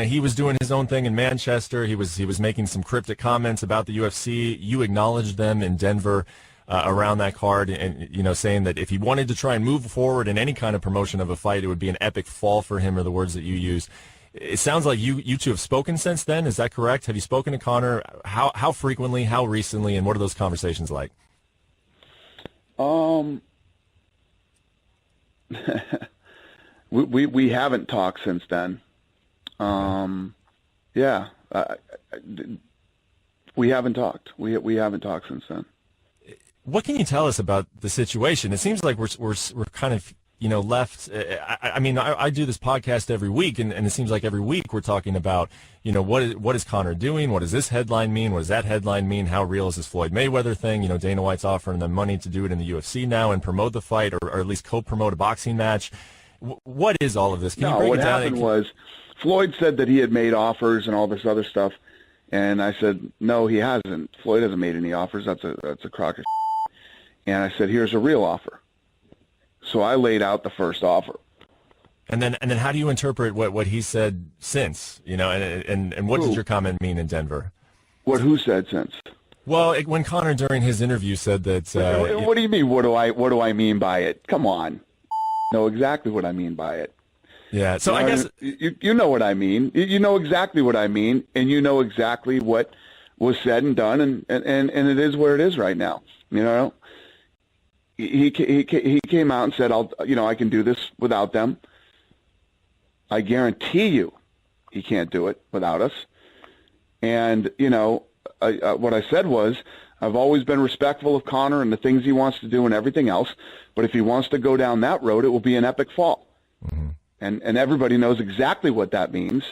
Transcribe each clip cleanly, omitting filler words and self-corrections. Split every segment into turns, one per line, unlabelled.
he was doing his own thing in Manchester. He was making some cryptic comments about the UFC. You acknowledged them in Denver around that card, and saying that if he wanted to try and move forward in any kind of promotion of a fight, it would be an epic fall for him, or the words that you used. It sounds like you two have spoken since then. Is that correct? Have you spoken to Conor? How frequently? How recently? And what are those conversations like?
We haven't talked since then. Yeah, we haven't talked. We haven't talked since then.
What can you tell us about the situation? It seems like we're kind of left. I do this podcast every week, and it seems like every week we're talking about what is Conor doing? What does this headline mean? What does that headline mean? How real is this Floyd Mayweather thing? Dana White's offering them money to do it in the UFC now and promote the fight, or at least co-promote a boxing match. What is all of this? Can you break it down?
What happened was Floyd said that he had made offers and all this other stuff, and I said, no, he hasn't. Floyd hasn't made any offers. That's a crock of shit. And I said, here's a real offer. So I laid out the first offer.
And then how do you interpret what he said since? And what did your comment mean in Denver?
Who said since?
Well, when Conor during his interview said that.
What do you mean? What do I mean by it? Come on. Know exactly what I mean by it.
Yeah, so I guess
you know what I mean. You know exactly what I mean, and you know exactly what was said and done, and it is where it is right now. He came out and said, I can do this without them. I guarantee you, he can't do it without us. And what I said was, I've always been respectful of Conor and the things he wants to do and everything else. But if he wants to go down that road, it will be an epic fall. Mm-hmm. And everybody knows exactly what that means.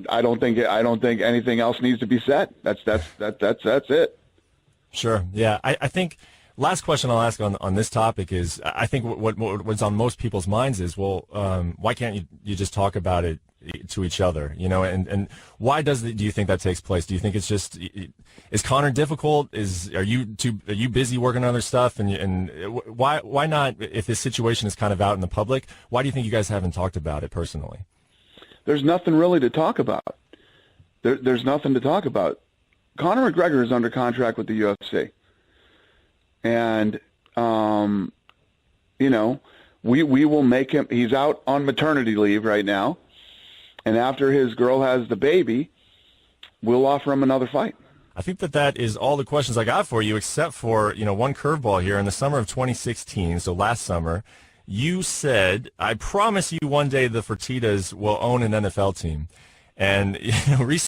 I don't think anything else needs to be said. That's it.
Sure. Yeah. I think last question I'll ask on this topic is, I think what's on most people's minds is, why can't you just talk about it to each other, and why do you think that takes place? Do you think it's just, is Conor difficult? Are you busy working on other stuff? And why not, if this situation is kind of out in the public, why do you think you guys haven't talked about it personally?
There's nothing really to talk about. There's nothing to talk about. Conor McGregor is under contract with the UFC. And, we will make him, he's out on maternity leave right now. And after his girl has the baby, we'll offer him another fight.
I think that is all the questions I got for you, except for, one curveball here. In the summer of 2016, so last summer, you said, I promise you one day the Fertittas will own an NFL team. And recently,